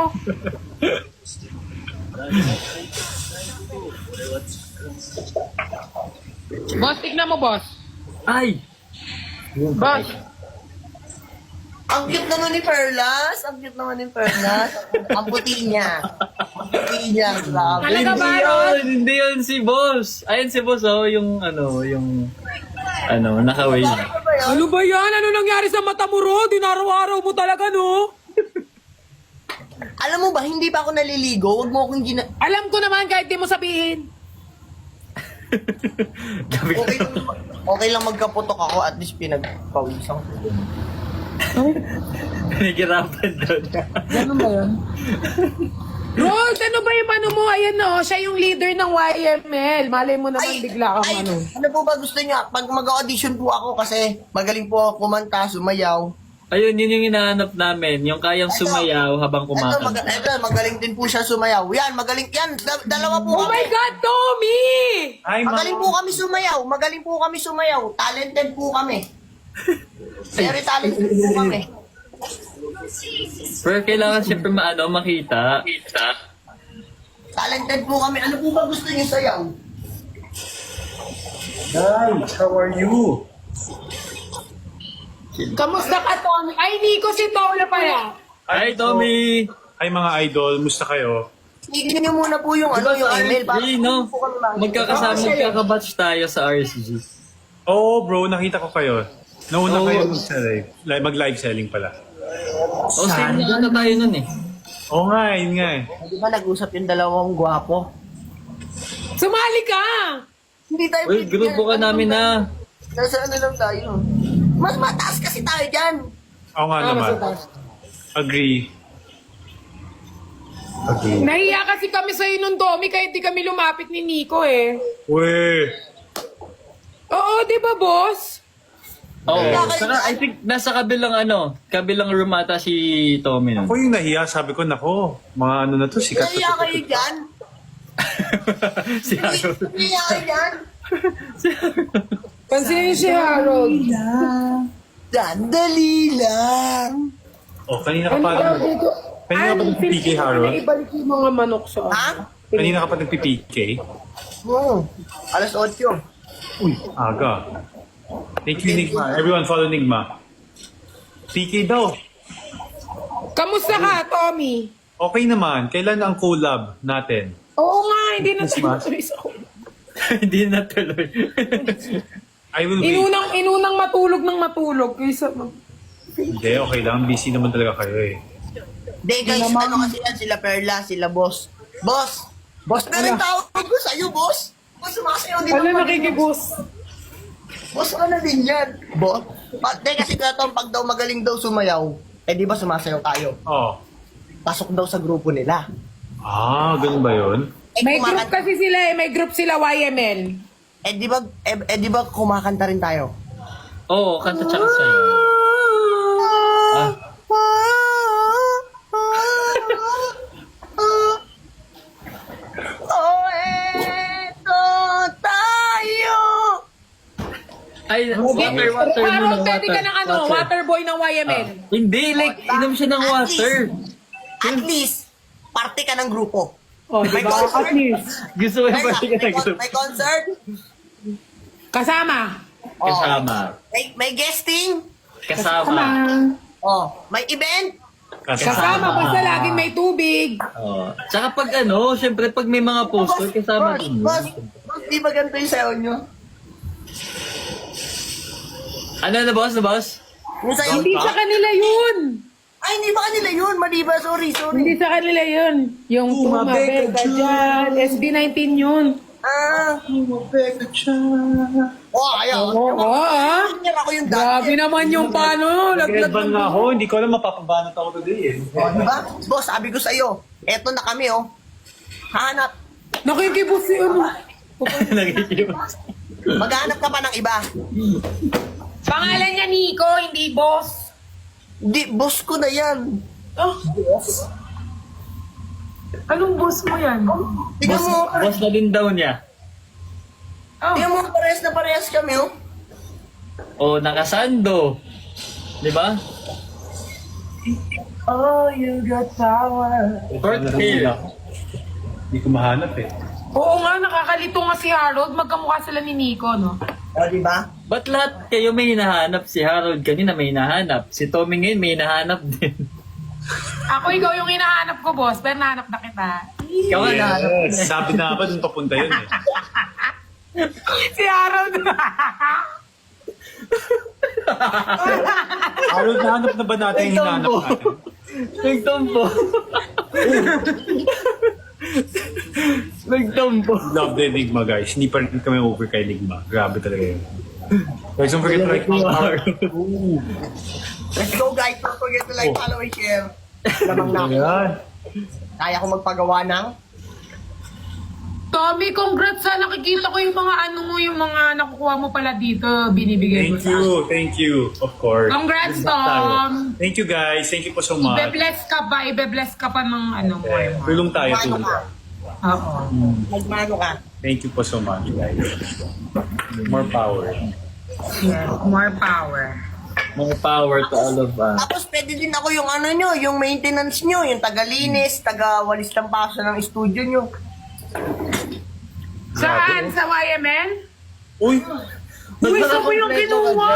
[SPEAKER 1] Boss, tignan mo, boss.
[SPEAKER 4] Ay!
[SPEAKER 1] Boss.
[SPEAKER 3] Ang cute naman ni Perlas. Ang puti niya. Grabe.
[SPEAKER 1] Talaga ba,
[SPEAKER 4] Hindi
[SPEAKER 1] Ron?
[SPEAKER 4] yun! Hindi yun si boss! Ayun si boss yung nakaway niya.
[SPEAKER 1] Ano ba yan? Ano nangyari sa mata mo, Ron? Dinaraw-araw mo talaga, no?
[SPEAKER 3] Alam mo ba, hindi pa ako naliligo. Huwag mo akong
[SPEAKER 1] Alam ko naman kahit di mo sabihin.
[SPEAKER 4] Gabi
[SPEAKER 3] Okay, okay lang magkaputok ako. At least pinagpawisan ko.
[SPEAKER 4] Nagirapan daw niya.
[SPEAKER 1] Ganun ba yan? Rose, ano ba yung ano mo? Ayan no, siya yung leader ng YML. Malay mo naman bigla kang ano.
[SPEAKER 3] Ano po ba gusto niya? Pag mag-audition po ako kasi magaling po ako kumanta, sumayaw.
[SPEAKER 4] Ayun, yun yung hinahanap namin. Yung kayang sumayaw habang kumakanta.
[SPEAKER 3] Ito, magaling din po siya sumayaw. Yan, magaling. Yan, dalawa po
[SPEAKER 1] Oh my
[SPEAKER 3] kami.
[SPEAKER 1] God, Tommy!
[SPEAKER 3] Magaling po kami sumayaw. Talented po kami. Very talented po kami.
[SPEAKER 4] Pero kailangan siyempre makita.
[SPEAKER 3] Talented po kami. Ano po ba gusto niyo sayaw?
[SPEAKER 5] Guys, how are you?
[SPEAKER 1] Kamusta ka, Tommy? Ay, Nico, si Tolo pala.
[SPEAKER 4] Hi, Tommy!
[SPEAKER 5] Hi mga idol, musta kayo?
[SPEAKER 3] Tignan niyo muna po yung, ano, yung email.
[SPEAKER 4] RSG, no? Magkakabatch tayo sa RSG.
[SPEAKER 5] Oo, bro, nakita ko kayo. Nauna
[SPEAKER 4] Oo.
[SPEAKER 5] kayo mag-live selling pala.
[SPEAKER 4] O, same na ata tayo nun eh.
[SPEAKER 5] Oo nga, yun nga eh.
[SPEAKER 3] Di ba nag-usap yung dalawang gwapo?
[SPEAKER 1] Sumali ka!
[SPEAKER 3] Hindi tayo
[SPEAKER 4] Uy, grupo ka namin na.
[SPEAKER 3] Nasa ano lang tayo. Mas mataas kasi tayo dyan.
[SPEAKER 5] Oo nga naman. Agree. Agree.
[SPEAKER 1] Nahiya kasi kami sa'yo nun, Tommy, kahit di kami lumapit ni Nico eh.
[SPEAKER 5] Uy!
[SPEAKER 1] Oo, di ba, boss?
[SPEAKER 4] Oo. Saka, I think nasa kabilang room ata si Tommy nun.
[SPEAKER 5] Ako yung nahiya, sabi ko, nako, mga ano na to, sikat
[SPEAKER 3] Kaya
[SPEAKER 5] na
[SPEAKER 3] kayo dyan.
[SPEAKER 4] Si Harold.
[SPEAKER 3] Kaya kayo dyan.
[SPEAKER 1] Pansinin si Harold.
[SPEAKER 3] Sandali lang.
[SPEAKER 5] Oh, kanina ka pa, kanina ka pa nagpipike, Harold?
[SPEAKER 1] Ibalik yung mga manok sa
[SPEAKER 3] Ha?
[SPEAKER 5] Kanina ka pa nagpipike?
[SPEAKER 3] Oo. Alas 8.
[SPEAKER 5] Uy, aga. Thank you, Nigma. Everyone follow Nigma. PK daw.
[SPEAKER 1] Kamusta ka, Tommy?
[SPEAKER 5] Okay naman. Kailan ang collab natin?
[SPEAKER 1] Oo nga, hindi na
[SPEAKER 5] Christmas.
[SPEAKER 1] tuloy sa
[SPEAKER 4] Hindi na tuloy.
[SPEAKER 5] I will wait.
[SPEAKER 1] Inunang matulog ng matulog kaysa
[SPEAKER 5] Hindi, okay lang. Busy naman talaga kayo eh.
[SPEAKER 3] Hindi guys, ano kasi yan, sila Perla, sila Boss. Boss! Boss na rin tawag ko sa'yo, Boss! Boss, sumasayaw din
[SPEAKER 1] Ano
[SPEAKER 3] ako.
[SPEAKER 1] nakikibus?
[SPEAKER 3] Boss ka na din yan. Boss? Hindi kasi katong pag daw magaling daw sumayaw, eh di ba sumasayaw tayo?
[SPEAKER 5] Oh.
[SPEAKER 3] Pasok daw sa grupo nila.
[SPEAKER 5] Ah, ganun ba yun?
[SPEAKER 1] May group kasi sila eh, may group sila YML.
[SPEAKER 3] Di ba kumakanta rin tayo?
[SPEAKER 4] Oo, kanta tsaka sa'yo. Ah.
[SPEAKER 3] Oh, eto tayo!
[SPEAKER 4] Ay, water muna
[SPEAKER 1] Harold,
[SPEAKER 4] ng
[SPEAKER 1] pwede
[SPEAKER 4] water.
[SPEAKER 1] ka ng ano, water boy ng YML.
[SPEAKER 4] Hindi, like, inom siya ng water.
[SPEAKER 3] At least, parte ka ng grupo.
[SPEAKER 1] Oh, di
[SPEAKER 3] May
[SPEAKER 1] ba?
[SPEAKER 3] concert?
[SPEAKER 1] At least.
[SPEAKER 4] Gusto mo yung party ka na group.
[SPEAKER 3] May concert?
[SPEAKER 1] Kasama.
[SPEAKER 3] Oh.
[SPEAKER 4] Kasama.
[SPEAKER 3] May guesting?
[SPEAKER 4] Kasama.
[SPEAKER 3] Oh. May event?
[SPEAKER 1] Kasama, basta laging may tubig.
[SPEAKER 4] Oh. Tsaka pag syempre pag may mga poster, kasama din.
[SPEAKER 3] Boss, di ba ganito yung sayaw nyo?
[SPEAKER 4] Ano na boss?
[SPEAKER 3] Yung sayaw
[SPEAKER 1] Hindi sa kanila yun.
[SPEAKER 3] Ay, hindi ba kanila yun? Mali ba? Sorry.
[SPEAKER 1] Hindi sa kanila yun. Yung Tumabeka dyan. SB19 yun.
[SPEAKER 3] Ah. Oh, ayaw.
[SPEAKER 1] Oo,
[SPEAKER 3] Tingnan ako yung
[SPEAKER 1] Grabe
[SPEAKER 3] dati.
[SPEAKER 1] naman yung paano.
[SPEAKER 5] Nag-headband nga ako. Hindi ko alam mapapabanat ako today eh.
[SPEAKER 3] Oh, diba? Boss, sabi ko sa'yo, eto na kami, oh. Hanap.
[SPEAKER 1] Nakikibus si ano.
[SPEAKER 4] Nagigiwas.
[SPEAKER 3] Maghanap ka pa ng iba.
[SPEAKER 1] Pangalan niya Nico, hindi boss.
[SPEAKER 3] Di, boss ko na yan.
[SPEAKER 1] Oh. Anong boss mo yan?
[SPEAKER 3] Tingnan mo,
[SPEAKER 4] Boss na din daw niya.
[SPEAKER 1] Oh.
[SPEAKER 3] tingnan mo, parehas na parehas kami, oh.
[SPEAKER 4] O, nakasando. Di ba?
[SPEAKER 3] Oh, you got power.
[SPEAKER 4] Short hair.
[SPEAKER 5] Hindi ko mahanap eh.
[SPEAKER 1] Oo nga, nakakalito nga si Harold. Magkamukha sila ni Nico, no?
[SPEAKER 3] Oh, diba?
[SPEAKER 4] Ba't lahat kayo may hinahanap? Si Harold kanina may hinahanap. Si Tommy ngayon may hinahanap din.
[SPEAKER 1] Ako, ikaw yung hinahanap ko, boss. Pero nahanap na kita.
[SPEAKER 4] Ikaw ang hinahanap din eh.
[SPEAKER 5] Sabi na ba doon papunta yun eh.
[SPEAKER 1] Si Harold.
[SPEAKER 5] Harold, nahanap na ba natin yung hinahanap natin?
[SPEAKER 4] Nagtampo. Nagtampo.
[SPEAKER 5] Love the Enigma guys. Hindi pa rin kami over kay Enigma. Grabe talaga yun. Guys, don't forget to like
[SPEAKER 3] Let's go, guys. Don't forget to like, follow, and share. Lamang na.
[SPEAKER 5] Ayan.
[SPEAKER 3] Kaya ko magpagawa ng...
[SPEAKER 1] Tommy, congrats sa nakikita ko yung mga yung mga nakukuha mo pala dito. Binibigay mo
[SPEAKER 5] Thank you. Of course.
[SPEAKER 1] Congrats, Tom.
[SPEAKER 5] Thank you guys. Thank you po so much.
[SPEAKER 1] Ibe-bless ka pa ng mo.
[SPEAKER 5] Tulong tayo,
[SPEAKER 3] Magmano
[SPEAKER 5] tulong.
[SPEAKER 3] ka.
[SPEAKER 1] Oo.
[SPEAKER 3] Magmano ka.
[SPEAKER 5] Thank you po so much guys. More power.
[SPEAKER 1] More power.
[SPEAKER 4] More power to all of us.
[SPEAKER 3] Tapos pwede din ako yung ano nyo, yung maintenance nyo, yung taga-linis, taga-walis ng paso ng studio nyo.
[SPEAKER 1] Saan? Sa YML?
[SPEAKER 5] Uy,
[SPEAKER 1] Uy, saan mo yung kinuha?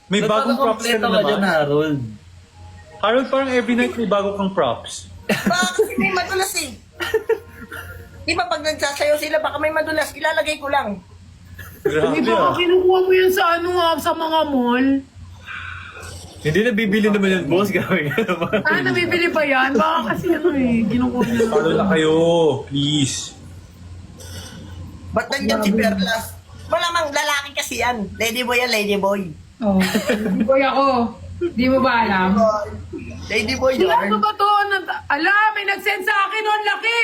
[SPEAKER 5] may bagong props ka na
[SPEAKER 4] dyan,
[SPEAKER 5] naman.
[SPEAKER 4] Harold.
[SPEAKER 5] Harold, parang every night may bago kang props.
[SPEAKER 3] Bakit may madalas eh? Di ba pag nagsasayaw sila, baka may madulas, ilalagay ko lang.
[SPEAKER 5] Grabe
[SPEAKER 1] Di ba
[SPEAKER 5] ah.
[SPEAKER 1] kinukuha mo yan sa ano nga, sa mga mall?
[SPEAKER 4] Hindi na bibili naman yun, boss. Gawin ka naman.
[SPEAKER 1] Ah, nabibili ba yan? Baka kasi ano eh, kinukuha niya lang.
[SPEAKER 5] Follow na kayo, please.
[SPEAKER 3] Ba't nandiyan si Perlas? Malamang lalaki kasi yan. Lady boy yan, lady boy.
[SPEAKER 1] Oh, hindi ko ako. Di mo ba alam?
[SPEAKER 3] Lady boy
[SPEAKER 1] Wala
[SPEAKER 3] yan.
[SPEAKER 1] ano ba to? Ala, may nag-send sa akin. Oh, ang laki.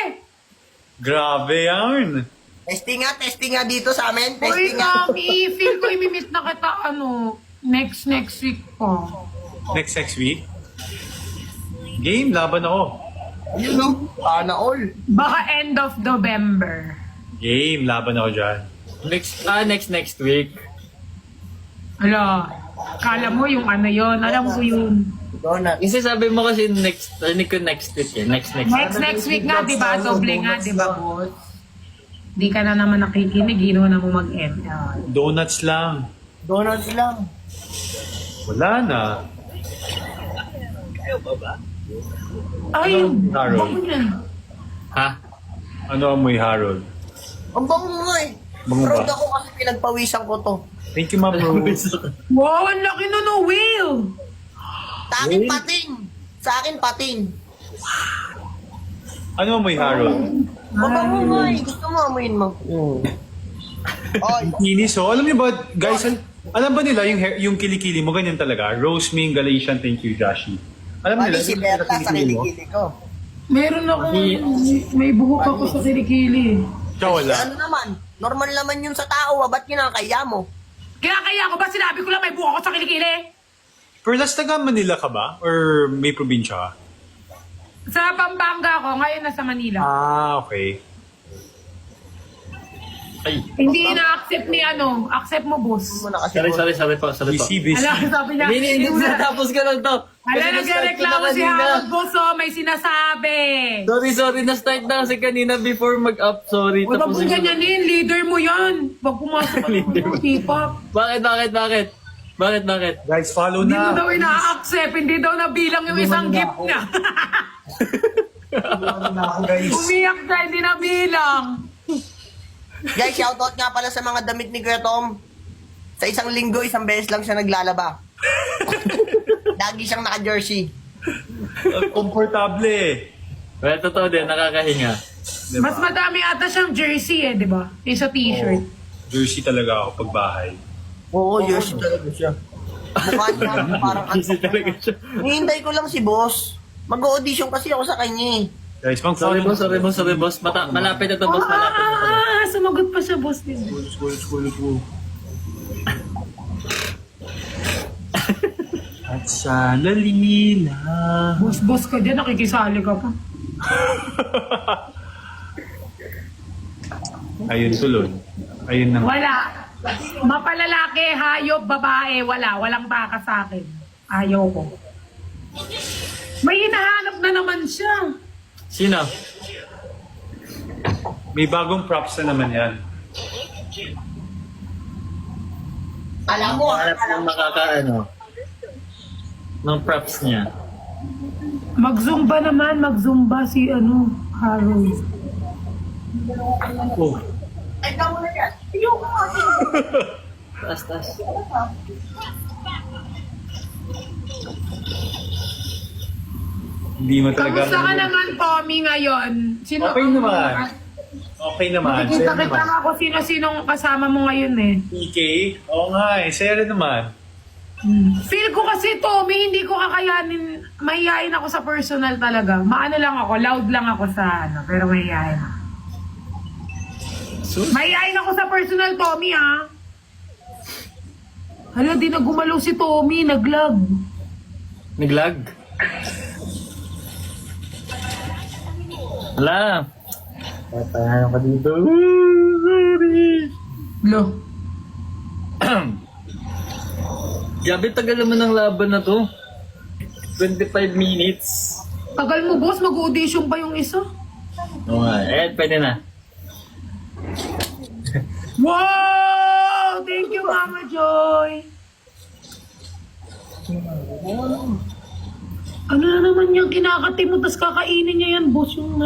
[SPEAKER 5] Grabe yan.
[SPEAKER 3] Testing nga dito sa amin.
[SPEAKER 1] Uy,
[SPEAKER 3] Testing nga.
[SPEAKER 1] i-feel ko imimit na kita, next week po.
[SPEAKER 5] Next week. Game, laban ako.
[SPEAKER 3] You know, sana all.
[SPEAKER 1] Baka end of November.
[SPEAKER 5] Game, laban ako dyan.
[SPEAKER 4] Next week.
[SPEAKER 1] Ala, kala mo yung ano yon, alam ko yun.
[SPEAKER 3] Donut.
[SPEAKER 4] Kasi sabi mo kasi rinig ko next week eh. Next.
[SPEAKER 1] Next week nga, di ba? Doble nga, di ba, boss? Di ka na naman nakikinig, ginawa na mo mag-end.
[SPEAKER 5] Donuts lang.
[SPEAKER 3] Donuts lang.
[SPEAKER 5] Wala na.
[SPEAKER 1] Ay,
[SPEAKER 5] Ano, Harold?
[SPEAKER 1] bako niyan.
[SPEAKER 4] Ha?
[SPEAKER 5] Ano amoy, Harold?
[SPEAKER 3] Ang bango nga eh.
[SPEAKER 5] Bango ba?
[SPEAKER 3] Proud ako kasi pinagpawisan ko to.
[SPEAKER 5] Thank you, Ma'am Rose.
[SPEAKER 1] Wow, ang laki na no, whale.
[SPEAKER 3] Sa akin pating. Sa akin pating.
[SPEAKER 5] Ano amoy, Harold?
[SPEAKER 3] Mabango nga eh. Gusto mo amuin mo. Oy.
[SPEAKER 5] Kinis, oh. Alam niyo ba, guys, alam ba nila yung kilikili mo, ganyan talaga? Rose Ming Galatian, thank you, Joshi. Alam
[SPEAKER 3] Mali
[SPEAKER 5] nila,
[SPEAKER 3] si
[SPEAKER 5] ganyan
[SPEAKER 3] Berta
[SPEAKER 5] talaga
[SPEAKER 3] sa
[SPEAKER 5] kilikili mo?
[SPEAKER 3] kilikili ko.
[SPEAKER 1] Meron ako, may buhok ako sa kilikili.
[SPEAKER 5] Siya wala.
[SPEAKER 3] Ano naman? Normal naman yun sa tao. Ba't kinakaya mo?
[SPEAKER 1] Kaya ko ba sinabi ko lang may buhok ako sa kilikili?
[SPEAKER 5] Pero last taga Manila ka ba? Or may probinsya ka?
[SPEAKER 1] Sa Pampanga ako, ngayon nasa Manila.
[SPEAKER 5] Ah, okay.
[SPEAKER 4] Ay.
[SPEAKER 1] Hindi na-accept ni accept mo, boss.
[SPEAKER 3] Mo na kasi.
[SPEAKER 4] Sorry po.
[SPEAKER 5] Busy, busy.
[SPEAKER 1] Alam, sabi niya,
[SPEAKER 4] Hindi, tapos ka lang to.
[SPEAKER 1] Ala,
[SPEAKER 4] Kasi na-start ko
[SPEAKER 1] nagreklamo
[SPEAKER 4] na
[SPEAKER 1] si
[SPEAKER 4] kanina.
[SPEAKER 1] Harold, boss, may sinasabi.
[SPEAKER 4] Sorry, na-start na kasi kanina before mag-up. Sorry.
[SPEAKER 1] Huwag mo
[SPEAKER 4] Tapusin ko.
[SPEAKER 1] ganyanin, leader mo yan. Huwag pumasok ka ng K-pop.
[SPEAKER 4] Bakit?
[SPEAKER 5] Guys, follow
[SPEAKER 1] Hindi mo
[SPEAKER 5] na.
[SPEAKER 1] daw ina-accept, hindi daw nabilang yung isang gift niya.
[SPEAKER 5] Guys.
[SPEAKER 1] Umiyak siya, hindi nabilang.
[SPEAKER 3] Guys, shoutout nga pala sa mga damit ni Kuya Tom. Sa isang linggo, isang beses lang siya naglalaba. Lagi siyang naka-jersey.
[SPEAKER 5] Komportable.
[SPEAKER 4] Well, totoo din, nakakahinga.
[SPEAKER 5] Diba?
[SPEAKER 1] Mas madami ata siyang jersey di ba? Yung sa t-shirt.
[SPEAKER 5] Jersey talaga ako pag bahay.
[SPEAKER 3] Oo, jersey talaga siya. Mukha niya parang
[SPEAKER 4] Busy talaga siya.
[SPEAKER 3] Hihintay ko lang si boss. Mag-audition kasi ako sa kanya eh.
[SPEAKER 5] Guys,
[SPEAKER 4] Sorry
[SPEAKER 5] mag-follow.
[SPEAKER 4] boss. Malapit na to, boss.
[SPEAKER 1] Sumagot pa siya, boss.
[SPEAKER 5] School. At sa lalila.
[SPEAKER 1] Boss ka dyan, nakikisali ka pa.
[SPEAKER 5] Ayun tuloy. Ayun na.
[SPEAKER 1] Wala. Mapalalaki, hayop, babae, wala. Walang baka sa akin. Ayaw ko. May hinahanap na naman siya.
[SPEAKER 4] Sino?
[SPEAKER 5] May bagong props na naman yan.
[SPEAKER 3] Alam mo,
[SPEAKER 4] Hanap ng ng props niya.
[SPEAKER 1] Mag-zumba si Harold.
[SPEAKER 5] Oh.
[SPEAKER 3] ay ka muna yan.
[SPEAKER 4] Taas.
[SPEAKER 5] Hindi mo talaga.
[SPEAKER 1] Kamusta ka naman, Tommy, ngayon? Sino
[SPEAKER 5] Okay naman. Okay naman.
[SPEAKER 1] Nakikita nga ako sino-sinong kasama mo ngayon eh.
[SPEAKER 5] PK? Oo nga eh. Saya rin naman.
[SPEAKER 1] Feel ko kasi, Tommy, hindi ko kakayanin. Mahihayin ako sa personal talaga. Maano lang ako, loud lang ako sa pero mahihayin ako. Mahihayin ako sa personal, Tommy, ha? Hala, di na gumalaw si Tommy, naglag.
[SPEAKER 4] Naglag? Wala. Patahan ka dito.
[SPEAKER 1] Lo.
[SPEAKER 4] Gabi, tagal naman ng laban na to. 25 minutes.
[SPEAKER 1] Tagal mo, boss, mag-audition pa yung isa.
[SPEAKER 4] Oo nga. Pwede na.
[SPEAKER 1] Wow! Thank you, Mama Joy! Ano na naman yung kinakati mo, tas kakainin niya yan, boss, yung